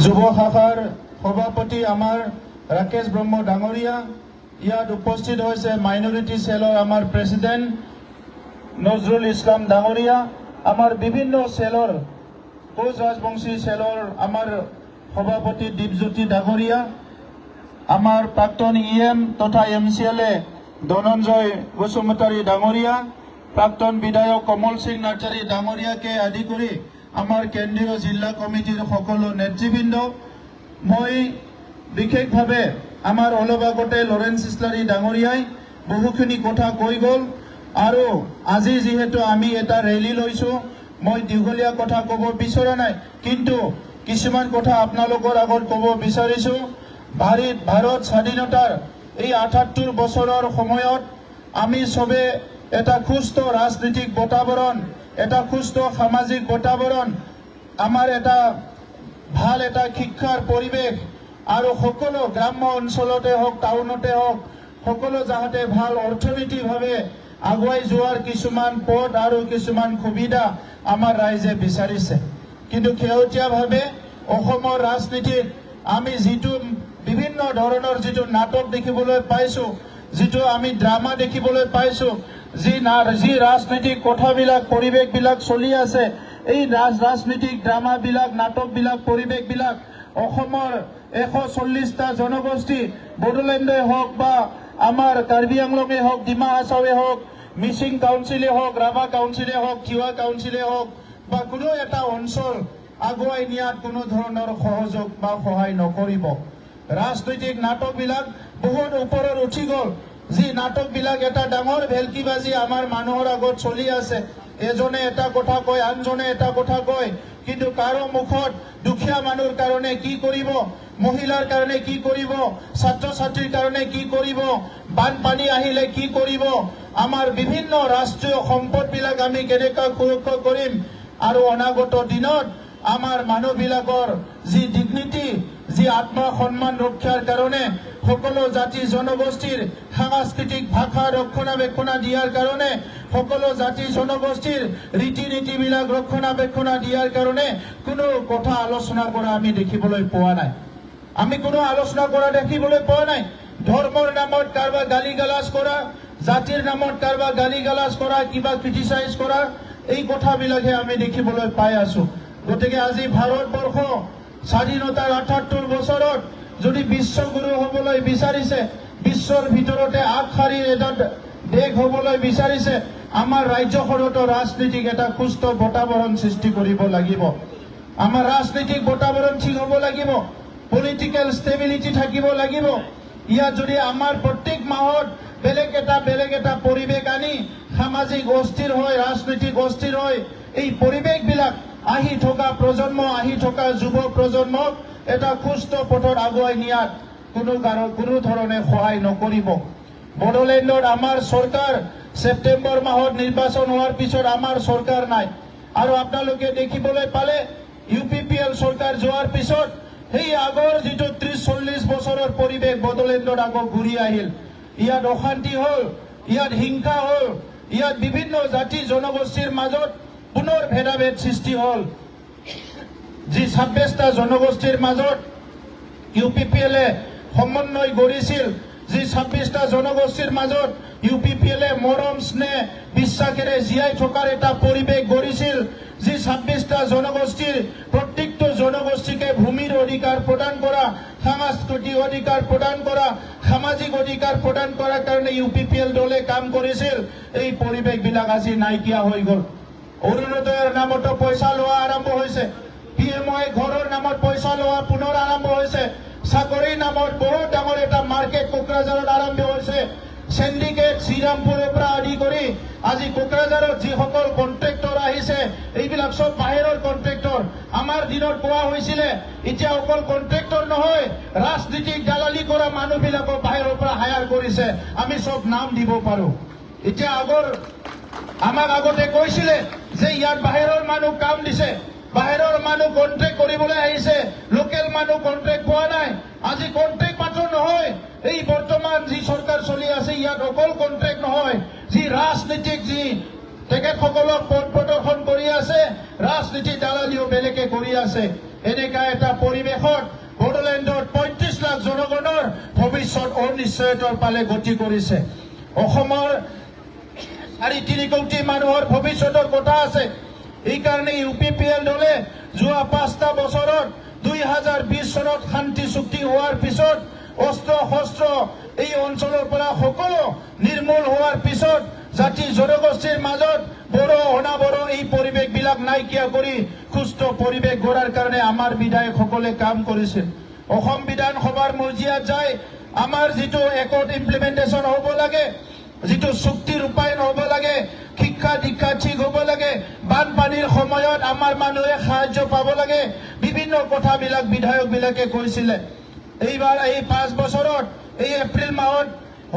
যুৱ শাখাৰ সভাপতি আমাৰ ৰাকেশ ব্ৰহ্ম ডাঙৰীয়া, ইয়াত উপস্থিত হৈছে মাইনৰিটি সেলৰ আমাৰ প্ৰেসিডেন্ট নজৰুল ইছলাম ডাঙৰীয়া, আমাৰ বিভিন্ন সেলৰ কোচ ৰাজবংশী সেলৰ আমাৰ সভাপতি দীপজ্যোতি ডাঙৰীয়া, আমাৰ প্ৰাক্তন ইএম তথা এমচিএলএ ধনঞ্জয় বসুমতাৰী ডাঙৰীয়া, প্ৰাক্তন বিধায়ক কমল সিং নাৰ্জাৰী ডাঙৰীয়াকে আদি কৰি আমাৰ কেন্দ্ৰীয় জিলা কমিটিৰ সকলো নেতৃবৃন্দ, মই বিশেষভাৱে আমাৰ অলপ আগতে লৰেন্স ইছলাৰী ডাঙৰীয়াই বহুখিনি কথা কৈ গ'ল আৰু আজি যেহেতু আমি এটা ৰেলী লৈছো, মই দীঘলীয়া কথা ক'ব বিচৰা নাই, কিন্তু কিছুমান কথা আপোনালোকৰ আগত ক'ব বিচাৰিছো। ভাৰত স্বাধীনতাৰ এই ৭৮ বছৰৰ সময়ত আমি সবে এটা সুস্থ ৰাজনৈতিক বাতাবৰণ, এটা সুস্থ সামাজিক বাতাবৰণ, আমাৰ এটা ভাল এটা শিক্ষাৰ পৰিৱেশ আৰু সকলো গ্ৰাম্য অঞ্চলতে হওক টাউনতে হওক সকলো যাতে ভাল অৰ্থনৈতিকভাৱে আগুৱাই যোৱাৰ কিছুমান পথ আৰু কিছুমান সুবিধা আমাৰ ৰাইজে বিচাৰিছে। কিন্তু শেহতীয়াভাৱে অসমৰ ৰাজনীতিত আমি যিটো বিভিন্ন ধৰণৰ যিটো নাটক দেখিবলৈ পাইছো, যিটো আমি ড্ৰামা দেখিবলৈ পাইছো, যি ৰাজনৈতিক কথাবিলাক পৰিৱেশবিলাক চলি আছে, এই ৰাজনৈতিক ড্ৰামাবিলাক নাটকবিলাক পৰিৱেশবিলাক অসমৰ 140টা জনগোষ্ঠী বড়োলেণ্ডে হওক বা আমাৰ কাৰ্বি আংলঙে হওক, ডিমা হাছাৱে হওক, মিচিং কাউন্সিলে হওক, ৰাভা কাউন্সিলে হওক, তিৱা কাউন্সিলে হওক বা কোনো এটা অঞ্চল আগুৱাই নিয়াত কোনো ধৰণৰ সহযোগ বা সহায় নকৰিব। ৰাজনৈতিক নাটকবিলাক বহুত ওপৰত উঠি গ'ল, যি নাটকবিলাক এটা ডাঙৰ ভেলকিবাজি আমাৰ মানুহৰ আগত চলি আছে। এজনে এটা কথা কয়, আনজনে এটা কথা কয়, কিন্তু কাৰো মুখত দুখীয়া মানুহৰ কাৰণে কি কৰিব, মহিলাৰ কাৰণে কি কৰিব, ছাত্ৰ ছাত্ৰীৰ কাৰণে কি কৰিব, বানপানী আহিলে কি কৰিব, আমাৰ বিভিন্ন ৰাষ্ট্ৰীয় সম্পদবিলাক আমি কেনেকৈ সুৰক্ষা কৰিম আৰু অনাগত দিনত আমাৰ মানুহবিলাকৰ যি ডিগনিটি, যি আত্মসন্মান ৰক্ষাৰ কাৰণে সকলো জাতি জনগোষ্ঠীৰ সাংস্কৃতিক ভাষা ৰক্ষণাবেক্ষণ দিয়াৰ কাৰণে, সকলো জাতি জনগোষ্ঠীৰ ৰীতি নীতিবিলাক ৰক্ষণাবেক্ষণ দিয়াৰ কাৰণে কোনো কথা আলোচনা কৰা আমি দেখিবলৈ পোৱা নাই। আমি কোনো আলোচনা কৰা দেখিবলৈ পোৱা নাই। ধৰ্মৰ নামত কাৰোবাক গালি গালাজ কৰা, জাতিৰ নামত কাৰোবাক গালি গালাজ কৰা, কিবা ক্ৰিটিচাইজ কৰা, এই কথাবিলাকহে আমি দেখিবলৈ পাই আছো। গতিকে আজি ভাৰতবৰ্ষ স্বাধীনতাৰ ৭৮ বছৰত যদি বিশ্বগুৰু হ'বলৈ বিচাৰিছে, বিশ্বৰ ভিতৰতে আগশাৰীৰ এটা দেশ হ'বলৈ বিচাৰিছে, আমাৰ ৰাজ্যখনতো ৰাজনীতিক এটা সুস্থ বাতাবৰণ সৃষ্টি কৰিব লাগিব। আমাৰ ৰাজনৈতিক বাতাবৰণ ঠিক হ'ব লাগিব, পলিটিকেল ষ্টেবিলিটি থাকিব লাগিব। ইয়াত যদি আমাৰ প্ৰত্যেক মাহত বেলেগ এটা পৰিৱেশ আনি সামাজিক অস্থিৰ হয়, ৰাজনৈতিক অস্থিৰ হয়, এই পৰিৱেশবিলাক আহি থকা প্ৰজন্ম, আহি থকা যুৱ প্ৰজন্মক এটা সুস্থ পথত আগুৱাই নিয়াত কোনো ধৰণে সহায় নকৰিব। বড়োলেণ্ডত আমাৰ চৰকাৰ ছেপ্টেম্বৰ মাহত নিৰ্বাচন হোৱাৰ পিছত আমাৰ চৰকাৰ নাই আৰু আপোনালোকে দেখিবলৈ পালে UPPL চৰকাৰ যোৱাৰ পিছত সেই আগৰ যিটো 30-40 বছৰৰ পৰিৱেশ বড়োলেণ্ডত আকৌ ঘূৰি আহিল। ইয়াত অশান্তি হ'ল, ইয়াত হিংসা হ'ল, ইয়াত বিভিন্ন জাতি জনগোষ্ঠীৰ মাজত পুনৰ ভেদাভেদ সৃষ্টি হ'ল। যি 26টা জনগোষ্ঠীৰ মাজত UPPLে সমন্বয় গঢ়িছিল, যি 26টা জনগোষ্ঠীৰ মাজত UPPLে মৰম স্নেহ বিশ্বাসেৰে জীয়াই থকাৰ এটা পৰিৱেশ গঢ়িছিল, যি 26টা জনগোষ্ঠীৰ প্ৰত্যেকটো জনগোষ্ঠীকে ভূমিৰ অধিকাৰ প্ৰদান কৰা, সাংস্কৃতিক অধিকাৰ প্ৰদান কৰা, সামাজিক অধিকাৰ প্ৰদান কৰাৰ কাৰণে UPPL দলে কাম কৰিছিল, এই পৰিৱেশবিলাক আজি নাইকিয়া হৈ গ'ল। অৰুণোদয়ৰ নামতো পইচা লোৱা আৰম্ভ হৈছে, PMY ঘৰৰ নামত পইচা লোৱা পুনৰ আৰম্ভ হৈছে, চাকৰিৰ নামত বহুত ডাঙৰ এটা মাৰ্কেট কোকৰাঝাৰত আৰম্ভ হৈছে। সিন্ডিকেট শ্ৰীৰামপুৰৰ পৰা আদি কৰি আজি কোকৰাঝাৰত যিসকল কণ্ট্ৰেক্টৰ আহিছে, এইবিলাক চব বাহিৰৰ কণ্ট্ৰেক্টৰ। আমাৰ দিনত কোৱা হৈছিলে এতিয়া অকল কণ্ট্ৰেক্টৰ নহয়, ৰাজনীতিক দালালি কৰা মানুহবিলাকক বাহিৰৰ পৰা হায়াৰ কৰিছে, আমি চব নাম দিব পাৰো। এতিয়া আমাক আগতে কৈছিলে যে ইয়াত বাহিৰৰ মানুহ কাম দিছে, বাহিৰৰ মানুহ কণ্ট্ৰেক্ট কৰিবলৈ আহিছে, লোকেল মানুহ কণ্ট্ৰেক্ট পোৱা নাই। আজি কণ্ট্ৰেক্ট মাত্ৰ নহয়, এই বৰ্তমান যি চৰকাৰ চলি আছে ইয়াত অকল কণ্ট্ৰেক্ট নহয়, যি ৰাজনীতিক যি তেখেতসকলক পথ প্ৰদৰ্শন কৰি আছে, ৰাজনীতি দালালিও বেলেগে কৰি আছে। এনেকা এটা পৰিৱেশ দেশত বড়োলেণ্ডত 35 লাখ জনগণৰ ভৱিষ্যত অনিশ্চয়তাৰ পালে গতি কৰিছে। অসমৰ 3.5 কোটি মানুহৰ ভৱিষ্যতৰ কথা আছে। এইকাৰণে UPPL দলে যোৱা 5টা বছৰত 2020 চনত শান্তি চুক্তি হোৱাৰ পিছত অস্ত্ৰ শস্ত্ৰ এই অঞ্চলৰ পৰা সকলো নিৰ্মূল হোৱাৰ পিছত জাতি জনগোষ্ঠীৰ মাজত বড়ো অনাবড়ো এই পৰিৱেশবিলাক নাইকিয়া কৰি সুস্থ পৰিৱেশ গঢ়াৰ কাৰণে আমাৰ বিধায়কসকলে কাম কৰিছিল। অসম বিধানসভাৰ মজিয়াত যায় আমাৰ যিটো একত ইমপ্লিমেণ্টেশ্যন হ'ব লাগে, যিটো চুক্তি ৰূপায়ণ হ'ব লাগে, শিক্ষা দীক্ষা ঠিক হ'ব লাগে, বানপানীৰ সময়ত আমাৰ মানুহে সাহায্য পাব লাগে, বিভিন্ন কথাবিলাক বিধায়কবিলাকে কৈছিলে। এইবাৰ এই 5 বছৰত এই এপ্ৰিল মাহত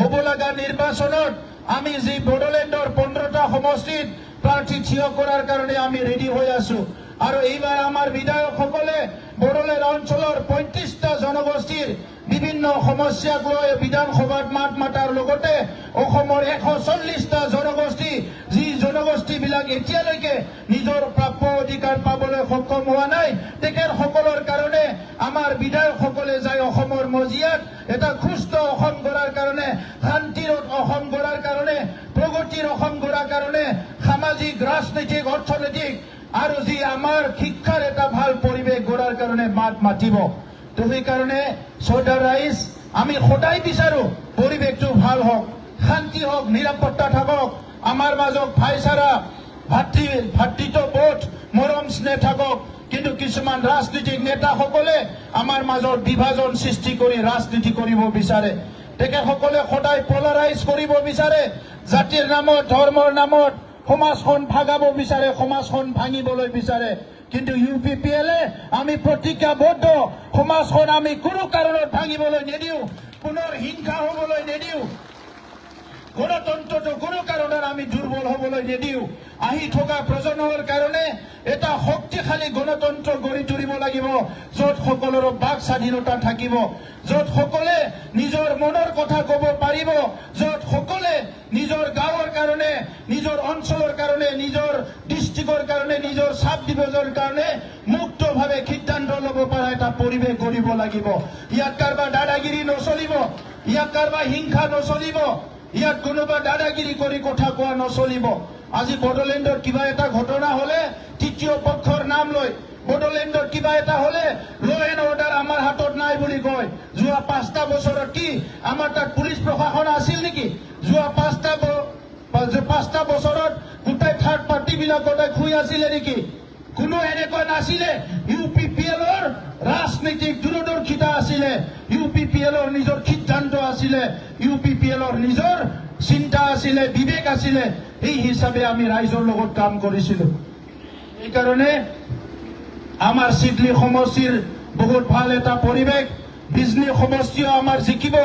হ'ব লগা নিৰ্বাচনত আমি যি বড়োলেণ্ডৰ 15টা সমষ্টিত প্ৰাৰ্থী থিয় কৰাৰ কাৰণে আমি ৰেডি হৈ আছো। আৰু এইবাৰ আমাৰ বিধায়কসকলে বড়োলেণ্ড অঞ্চলৰ 35টা জনগোষ্ঠীৰ বিভিন্ন সমস্যাক লৈ বিধানসভাত মাত মাতাৰ লগতে অসমৰ 140টা জনগোষ্ঠী যি জনগোষ্ঠীবিলাক এতিয়ালৈকে নিজৰ প্ৰাপ্য অধিকাৰ পাবলৈ সক্ষম হোৱা নাই, তেখেতসকলৰ কাৰণে আমাৰ বিধায়কসকলে যায় অসমৰ মজিয়াত এটা সুস্থ অসম গঢ়াৰ কাৰণে, শান্তিৰ অসম গঢ়াৰ কাৰণে, প্ৰগতিৰ অসম গঢ়াৰ কাৰণে, সামাজিক ৰাজনৈতিক অৰ্থনৈতিক আৰু যি আমাৰ শিক্ষাৰ এটা ভাল পৰিৱেশ গঢ়াৰ কাৰণে মাত মাতিব। তো সেইকাৰণে শ্ৰদ্ধা ৰাইজ, আমি সদায় বিচাৰো পৰিৱেশটো ভাল হওক, শান্তি হওক, নিৰাপত্তা থাকক, আমাৰ মাজত ভাইচাৰা ভাতৃত্ববোধ মৰম স্নেহ থাকক। কিন্তু কিছুমান ৰাজনৈতিক নেতাসকলে আমাৰ মাজত বিভাজন সৃষ্টি কৰি ৰাজনীতি কৰিব বিচাৰে। তেখেতসকলে সদায় পলাৰাইজ কৰিব বিচাৰে, জাতিৰ নামত ধৰ্মৰ নামত সমাজখন ভাগাব বিচাৰে, সমাজখন ভাঙিবলৈ বিচাৰে। কিন্তু UPPLে আমি প্ৰতিজ্ঞাবদ্ধ, সমাজখন আমি কোনো কাৰণত ভাঙিবলৈ নিদিওঁ, পুনৰ হিংসা হ'বলৈ নিদিওঁ, গণতন্ত্ৰটো কোনো কাৰণত আমি দুৰ্বল হ'বলৈ নিদিওঁ। আহি থকা প্ৰজন্মৰ কাৰণে এটা শক্তিশালী গণতন্ত্ৰ গঢ়ি তুলিব লাগিব, য'ত সকলোৰে বাক স্বাধীনতা থাকিব, য'ত সকলে নিজৰ মনৰ কথা ক'ব পাৰিব, য'ত সকলে নিজৰ গাঁৱৰ কাৰণে, নিজৰ অঞ্চলৰ কাৰণে, নিজৰ ডিষ্ট্ৰিক্টৰ কাৰণে, নিজৰ চাব ডিভিজনৰ কাৰণে মুক্তভাৱে সিদ্ধান্ত ল'ব পৰা এটা পৰিৱেশ গঢ়িব লাগিব। ইয়াত কাৰোবাৰ দাদাগিৰি নচলিব, ইয়াত কাৰোবাৰ হিংসা নচলিব, ইয়াত কোনোবা দাদাগিৰি কৰি কথা কোৱা নচলিব। আজি বড়োলেণ্ডৰ কিবা এটা ঘটনা হলে তৃতীয় পক্ষৰ নাম লৈ, বড়োলেণ্ডৰ কিবা এটা হলে ল এণ্ড অৰ্ডাৰ আমাৰ হাতত নাই বুলি কয়। যোৱা 5টা বছৰত কি আমাৰ তাত পুলিচ প্ৰশাসন আছিল নেকি? যোৱা 5টা বছৰত গোটেই থাৰ্ড পাৰ্টিবিলাক গোটেই শুই আছিলে নেকি? কোনো এনেকুৱা নাছিলে। UPPLৰ ৰাজনৈতিক দূৰদৰ্শিতা আছিলে, UPPLৰ নিজৰ সিদ্ধান্ত আছিলে, UPPLৰ নিজৰ চিন্তা আছিলে, বিবেক আছিলে। এই হিচাপে আমি ৰাইজৰ লগত কাম কৰিছিলো। এইকাৰণে আমাৰ চিডলি সমষ্টিৰ বহুত ভাল এটা পৰিৱেশ, বিজনী সমষ্টিও আমাৰ জিকিব।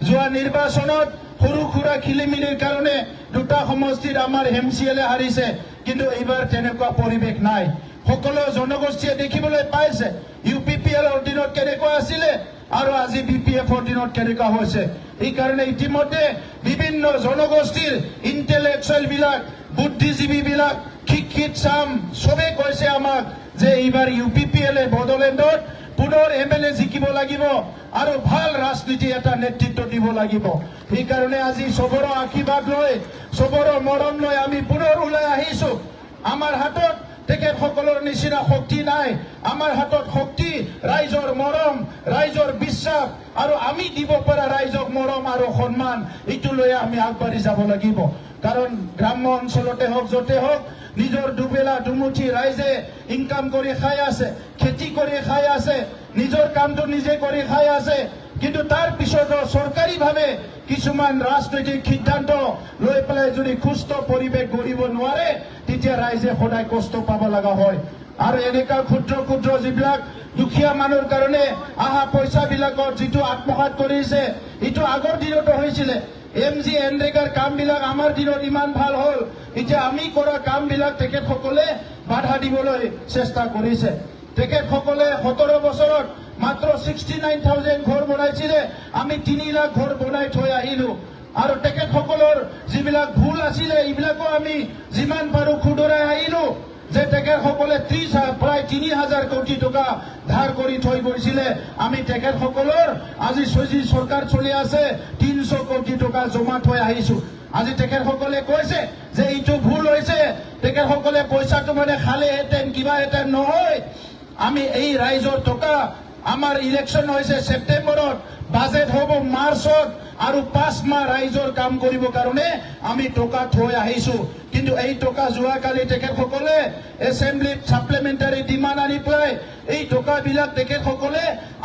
যোৱা নিৰ্বাচনত সৰু সুৰা খেলিমেলিৰ কাৰণে 2টা সমষ্টিত আমাৰ MCLে হাৰিছে, কিন্তু এইবাৰ তেনেকুৱা পৰিৱেশ নাই। সকলো জনগোষ্ঠীয়ে দেখিবলৈ পাইছে UPPLৰ দিনত কেনেকুৱা আছিলে আৰু আজি BPFৰ দিনত কেনেকুৱা হৈছে। এইকাৰণে ইতিমধ্যে বিভিন্ন জনগোষ্ঠীৰ ইণ্টেলেকচুৱেল বিলাক, বুদ্ধিজীৱী বিলাক, শিক্ষিত চাম চবে কৈছে আমাক যে এইবাৰ UPPLে বড়োলেণ্ডত পুনৰ MLA জিকিব লাগিব আৰু ভাল ৰাজনীতি এটা নেতৃত্ব দিব লাগিব। সেইকাৰণে আজি চবৰে আশীৰ্বাদ লৈ, চবৰে মৰম লৈ আমি পুনৰ ওলাই আহিছো। আমাৰ হাতত তেখেতসকলৰ নিচিনা শক্তি নাই, আমাৰ হাতত শক্তি ৰাইজৰ মৰম, ৰাইজৰ বিশ্বাস আৰু আমি দিব পৰা ৰাইজক মৰম আৰু সন্মান, এইটো লৈ আমি আগবাঢ়ি যাব লাগিব। কাৰণ গ্ৰাম্য অঞ্চলতে হওক, য'তে হওক, নিজৰ দুবেলা দুমুঠি ৰাইজে ইনকাম কৰি খাই আছে, খেতি কৰি খাই আছে, নিজৰ কামটো নিজে কৰি খাই আছে। কিন্তু তাৰ পিছতো চৰকাৰীভাৱে কিছুমান ৰাজনৈতিক সিদ্ধান্ত লৈ পেলাই যদি সুস্থ পৰিৱেশ গঢ়িব নোৱাৰে, তেতিয়া ৰাইজে সদায় কষ্ট পাব লগা হয়। আৰু এনেকুৱা ক্ষুদ্ৰ ক্ষুদ্ৰ যিবিলাক দুখীয়া মানুহৰ কাৰণে অহা পইচাবিলাকত যিটো আত্মসাৎ কৰিছে, এইটো আগৰ দিনতো হৈছিলে। MG এনৰেগাৰ কামবিলাক আমাৰ দিনত ইমান ভাল হ'ল, এতিয়া আমি কৰা কামবিলাক তেখেতসকলে বাধা দিবলৈ চেষ্টা কৰিছে। তেখেতসকলে 17 বছৰত মাত্ৰ 69,000 ঘৰ বনাইছিলে, আমি 3 লাখ ঘৰ বনাই থৈ আহিলো। আৰু তেখেতসকলৰ যিবিলাক ভুল আছিলে এইবিলাকো আমি যিমান পাৰো শুধৰাই আহিলো। যে তেখেতসকলে প্ৰায় ৩,০০০ কোটি টকা ধাৰ কৰি থৈ গৈছিলে। আমি তেখেতসকলৰ আজি যি চৰকাৰ চলি আছে ৩০০ কোটি টকা জমা থৈ আহিছো। আজি তেখেতসকলে কৈছে যে এইটো ভুল হৈছে, তেখেতসকলে পইচাটো মানে খালেহেঁতেন কিবাহেঁতেন নহয়। আমি এই ৰাইজৰ টকা, আমাৰ ইলেকশ্যন হৈছে ছেপ্টেম্বৰত, বাজেট হ'ব মাৰ্চত, আৰু 5 মাহ ৰাইজৰ কাম কৰিবৰ কাৰণে আমি টকা থৈ আহিছো। কিন্তু এই টকা যোৱাকালি তেখেতসকলে এছেম্বলিত ছাপ্লিমেণ্টাৰী ডিমাণ্ড আনি পেলাই এই টকাবিলাক তেখেতসকলে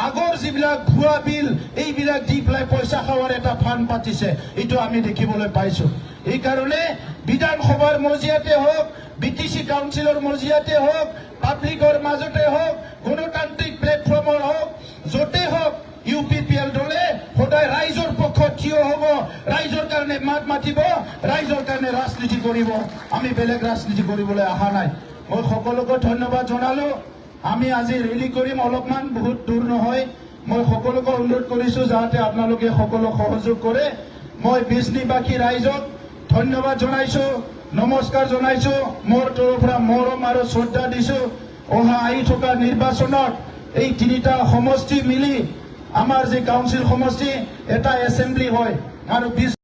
আগৰ যিবিলাক ভুৱা বিল এইবিলাক দি পেলাই পইচা খাৱাৰ এটা ফাণ্ড পাতিছে, এইটো আমি দেখিবলৈ পাইছো। এইকাৰণে বিধানসভাৰ মজিয়াতে হওক, BTC কাউন্সিলৰ মজিয়াতে হওক, পাব্লিকৰ মাজতে হওক, গণতান্ত্ৰিক প্লেটফৰ্মৰ হওক, য'তে হওক UPPL দলে সদায় ৰাইজৰ পক্ষত থিয় হ'ব, ৰাইজৰ কাৰণে মাত মাতিব, ৰাইজৰ কাৰণে ৰাজনীতি কৰিব। আমি বেলেগ ৰাজনীতি কৰিবলৈ অহা নাই। মই সকলোকে ধন্যবাদ জনালো। আমি আজি ৰেলী কৰিম, অলপমান বহুত দূৰ নহয়। মই সকলোকে অনুৰোধ কৰিছো যাতে আপোনালোকে সকলো সহযোগ কৰে। মই বিজনীবাসী ৰাইজক ধন্যবাদ জনাইছো, নমস্কাৰ জনাইছো, মোৰ তৰফৰ পৰা মৰম আৰু শ্ৰদ্ধা দিছো। অহা আহি থকা নিৰ্বাচনত এই 3টা সমষ্টি মিলি আমাৰ যে কাউন্সিল সমষ্টি এটা এছেম্বলি হয় আৰু